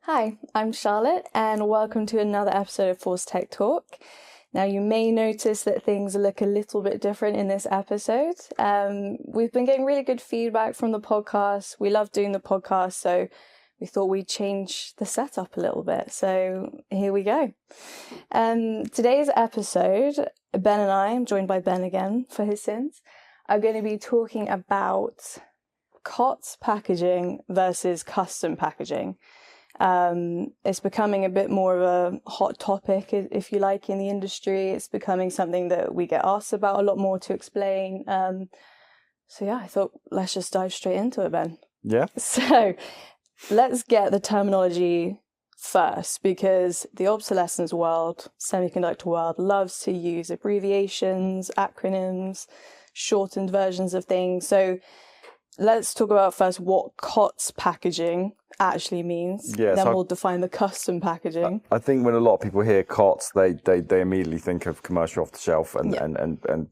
Hi, I'm Charlotte, and welcome to another episode of Force Tech Talk. Now, you may notice that things look a little bit different in this episode. We've been getting really good feedback from the podcast. We love doing the podcast, so we thought we'd change the setup a little bit. So here we go. Today's episode, Ben and I, I'm joined by Ben again for his sins, are going to be talking about COTS packaging versus custom packaging. It's becoming a bit more of a hot topic, if you like, in the industry. It's becoming something that we get asked about a lot more to explain. So yeah, I thought let's just dive straight into it, Ben. Yeah. So let's get the terminology first, because the obsolescence world, semiconductor world, loves to use abbreviations, acronyms, shortened versions of things. So let's talk about first what COTS packaging actually means. Yeah, then we'll define the custom packaging. I think when a lot of people hear COTS, they immediately think of commercial off the shelf and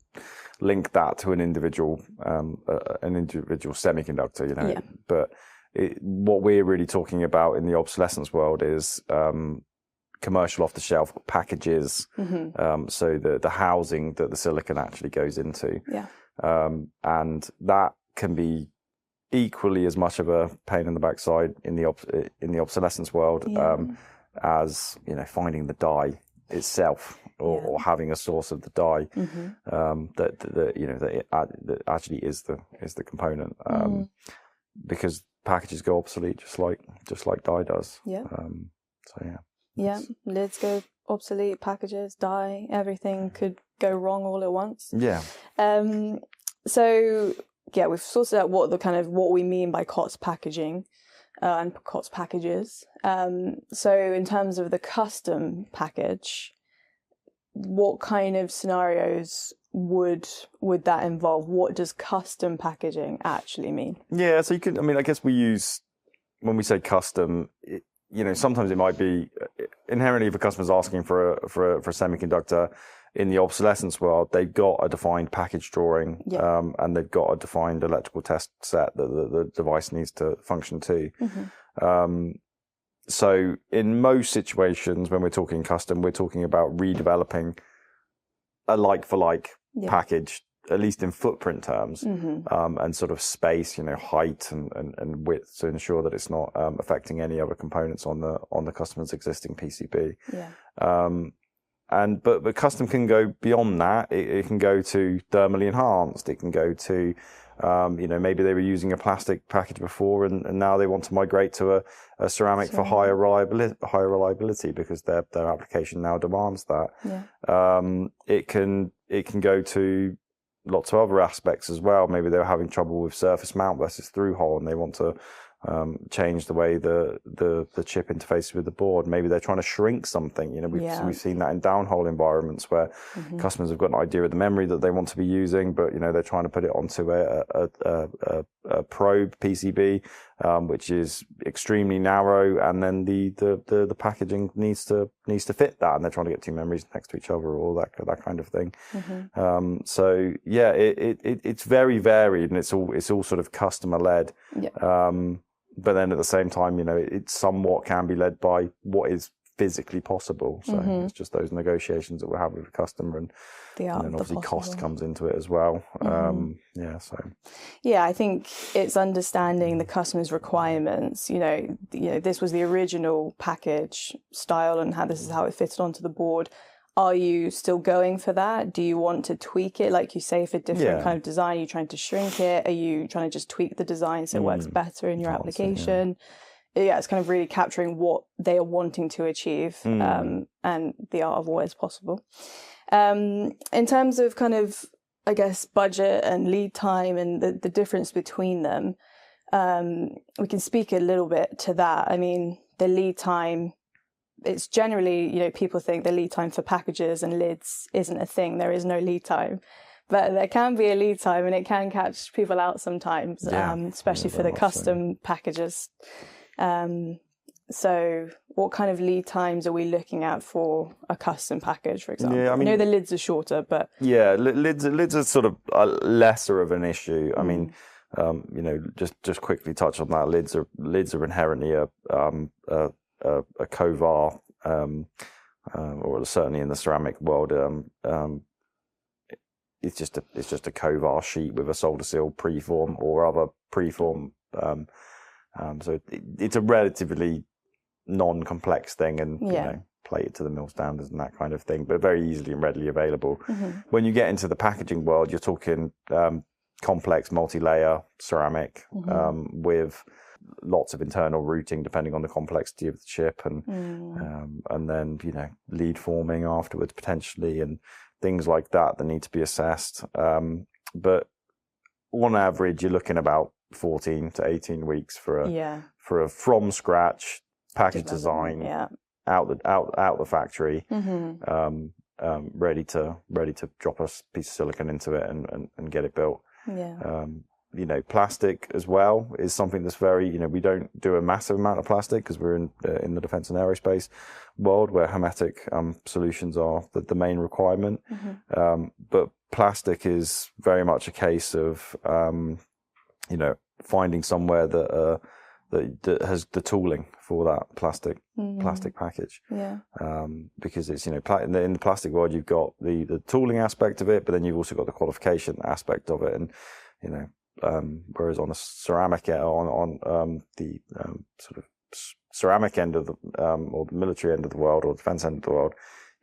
link that to an individual semiconductor, you know. Yeah. But what we're really talking about in the obsolescence world is commercial off the shelf packages. Mm-hmm. So the housing that the silicon actually goes into. Yeah. And that can be equally as much of a pain in the backside in the obsolescence world as, you know, finding the die itself or having a source of the die that actually is the component, because packages go obsolete just like die does. Lids go obsolete, packages, die, everything could go wrong all at once. So we've sorted out what we mean by COTS packaging and COTS packages. So in terms of the custom package, what kind of scenarios would that involve? What does custom packaging actually mean? Yeah, so I guess when we say custom, sometimes it might be inherently, if a customer's asking for a semiconductor. In the obsolescence world, they've got a defined package drawing, and they've got a defined electrical test set that the device needs to function to. Mm-hmm. So in most situations, when we're talking custom, we're talking about redeveloping a like-for-like package, at least in footprint terms, and sort of space, height and width, to ensure that it's not affecting any other components on the customer's existing PCB. But custom can go beyond that. It can go to thermally enhanced. It can go to, maybe they were using a plastic package before and now they want to migrate to a ceramic for higher reliability because their application now demands that. It can go to lots of other aspects as well. Maybe they were having trouble with surface mount versus through hole and they want to change the way the chip interfaces with the board. Maybe they're trying to shrink something. We've seen that in downhole environments where customers have got an idea of the memory that they want to be using, but they're trying to put it onto a probe PCB, which is extremely narrow, and then the packaging needs to fit that, and they're trying to get two memories next to each other, or all that kind of thing. It's very varied, and it's all sort of customer led. But then at the same time, it somewhat can be led by what is physically possible. So it's just those negotiations that we have with the customer, and then obviously cost comes into it as well. I think it's understanding the customer's requirements. This was the original package style, and this is how it fitted onto the board. Are you still going for that? Do you want to tweak it? Like you say, for different kind of design, are you trying to shrink it? Are you trying to just tweak the design so it works better in your application? It's kind of really capturing what they are wanting to achieve, and the art of what is possible. In terms of kind of, I guess, budget and lead time and the difference between them, we can speak a little bit to that. I mean, the lead time, it's generally, people think the lead time for packages and lids isn't a thing. There is no lead time. But there can be a lead time, and it can catch people out sometimes, especially for the custom packages. So what kind of lead times are we looking at for a custom package, for example? I know the lids are shorter, but... lids are sort of lesser of an issue. I mean, just quickly touch on that. Lids are inherently a a Covar, or certainly in the ceramic world, it's just a Covar sheet with a solder seal preform or other preform. So it's a relatively non-complex thing, and you know, plate it to the mill standards and that kind of thing, but very easily and readily available. When you get into the packaging world, you're talking complex multi-layer ceramic with lots of internal routing depending on the complexity of the chip, and then, you know, lead forming afterwards potentially, and things like that need to be assessed. But on average, you're looking about 14 to 18 weeks for a from scratch package design out the factory, ready to drop a piece of silicon into it and get it built. You know, plastic as well is something that's very, you know, we don't do a massive amount of plastic because we're in the defense and aerospace world where hermetic solutions are the main requirement. But plastic is very much a case of, you know, finding somewhere that has the tooling for that plastic package. Because it's, you know, in the plastic world, you've got the tooling aspect of it, but then you've also got the qualification aspect of it. And, you know, whereas on the ceramic, on the sort of ceramic end of the, or the military end of the world or defense end of the world,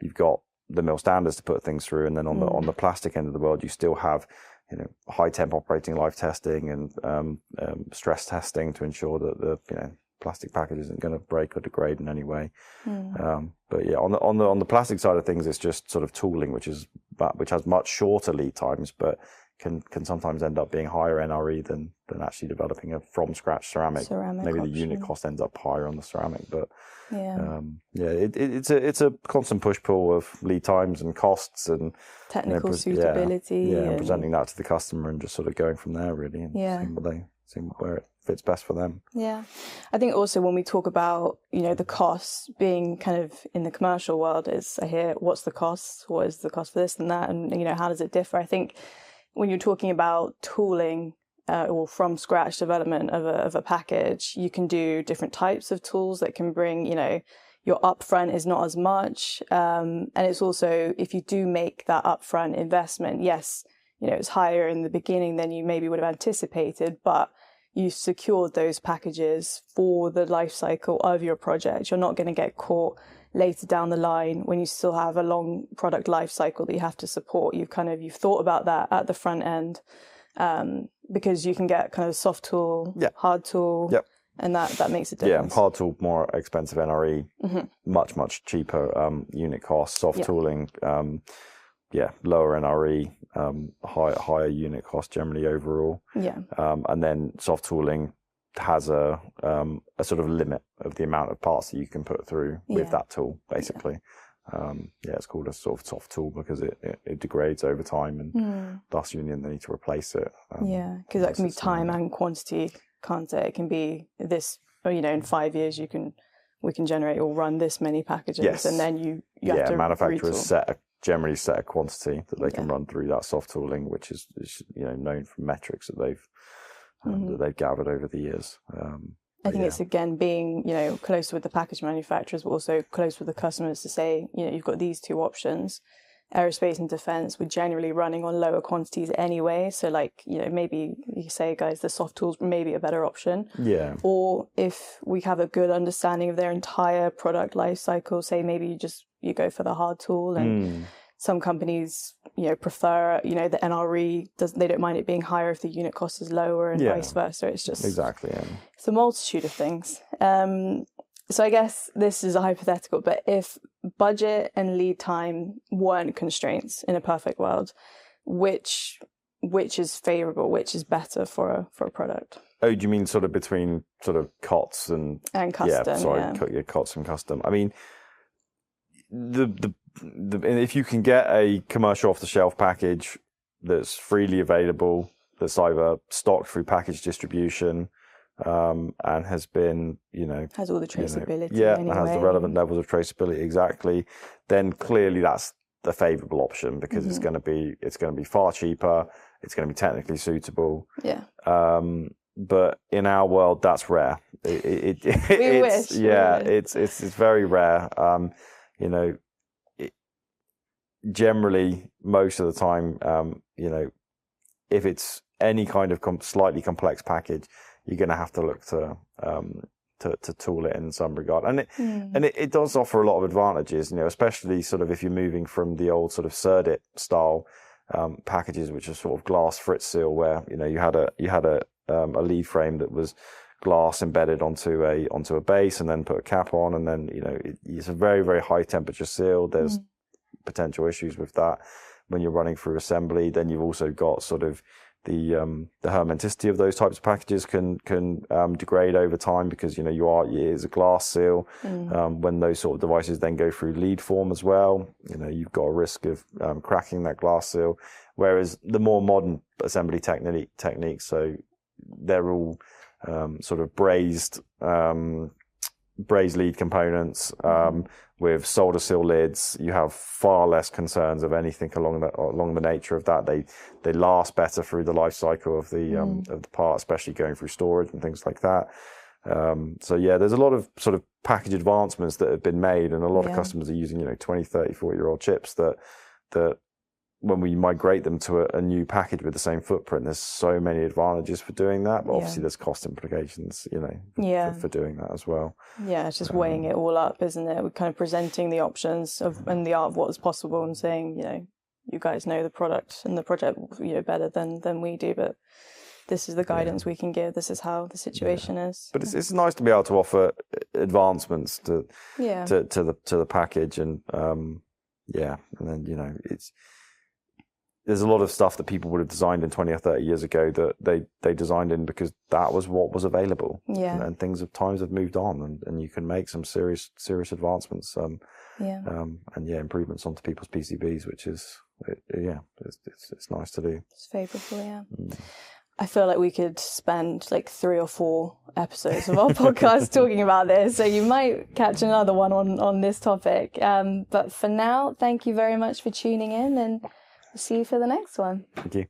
you've got the mill standards to put things through. And then on the plastic end of the world, you still have, you know, high temp operating life testing and stress testing to ensure that the, you know, plastic package isn't going to break or degrade in any way. But yeah, on the plastic side of things, it's just sort of tooling, which has much shorter lead times, but can sometimes end up being higher NRE than actually developing a from scratch ceramic. Maybe the unit cost ends up higher on the ceramic, but it's a constant push pull of lead times and costs and technical suitability. And presenting that to the customer and just sort of going from there really, and seeing where it fits best for them. I think also when we talk about, you know, the costs being kind of in the commercial world, is I hear what's the cost, what is the cost for this and that, and, you know, how does it differ? I think when you're talking about tooling or from scratch development of a package, you can do different types of tools that can bring, you know, your upfront is not as much. And it's also, if you do make that upfront investment, yes, you know, it's higher in the beginning than you maybe would have anticipated, but you've secured those packages for the life cycle of your project. You're not going to get caught later down the line when you still have a long product life cycle that you have to support. You've thought about that at the front end, because you can get kind of soft tool, hard tool, and that makes a difference. Hard tool, more expensive NRE, much cheaper unit cost. Soft tooling, lower NRE, higher unit cost generally overall. And then soft tooling has a sort of limit of the amount of parts that you can put through with that tool, basically. It's called a sort of soft tool because it degrades over time, and thus you need to replace it. Because that can be time and quantity, can't it? It can be this, you know, in 5 years we can generate or run this many packages, and then you have to manufacturers generally set a quantity that they can run through that soft tooling, which is you know, known from metrics that they've gathered over the years. I think it's, again, being, you know, close with the package manufacturers, but also close with the customers to say, you know, you've got these two options. Aerospace and defense, we're generally running on lower quantities anyway. So, like, you know, maybe you say, guys, the soft tools may be a better option. Or if we have a good understanding of their entire product life cycle, say maybe you go for the hard tool, and some companies, you know, prefer, you know, the NRE, they don't mind it being higher if the unit cost is lower, and vice versa. It's just it's a multitude of things. So I guess this is a hypothetical, but if budget and lead time weren't constraints in a perfect world, which is favorable, which is better for a product? Oh, do you mean sort of between sort of COTS and custom? COTS and custom. I mean, if you can get a commercial off-the-shelf package that's freely available, that's either stocked through package distribution, and has been, you know, has all the traceability, and has the relevant levels of traceability, exactly, then clearly that's the favorable option, because it's going to be far cheaper, it's going to be technically suitable. but in our world, that's rare. It's very rare. You know, generally, most of the time, you know, if it's any kind of slightly complex package, you're going to have to look to tool it in some regard, and it does offer a lot of advantages. You know, especially sort of if you're moving from the old sort of Serdit style packages, which are sort of glass frit seal, where you know you had a lead frame that was glass embedded onto a base, and then put a cap on, and then you know it's a very, very high temperature seal. There's potential issues with that when you're running through assembly. Then you've also got sort of the hermeticity of those types of packages can degrade over time, because you know it's a glass seal. When those sort of devices then go through lead form as well, you know you've got a risk of cracking that glass seal. Whereas the more modern assembly techniques, so they're all sort of brazed lead components with solder seal lids. You have far less concerns of anything along the nature of that. They last better through the life cycle of the part, especially going through storage and things like that. So yeah, there's a lot of sort of package advancements that have been made, and a lot of customers are using 20, 30, 40-year-old chips that when we migrate them to a new package with the same footprint, there's so many advantages for doing that, but obviously there's cost implications, for doing that as well. Yeah, it's just weighing it all up, isn't it? We're kind of presenting the options and the art of what is possible, and saying, you guys know the product and the project, better than we do, but this is the guidance we can give. This is how the situation is. But it's nice to be able to offer advancements to the package, and and then there's a lot of stuff that people would have designed in 20 or 30 years ago that they designed in because that was what was available. Yeah. And times have moved on, and you can make some serious advancements. Improvements onto people's PCBs, which is it's nice to do. It's favourable, yeah. I feel like we could spend like 3 or 4 episodes of our podcast talking about this, so you might catch another one on this topic. But for now, thank you very much for tuning in, and see you for the next one. Thank you.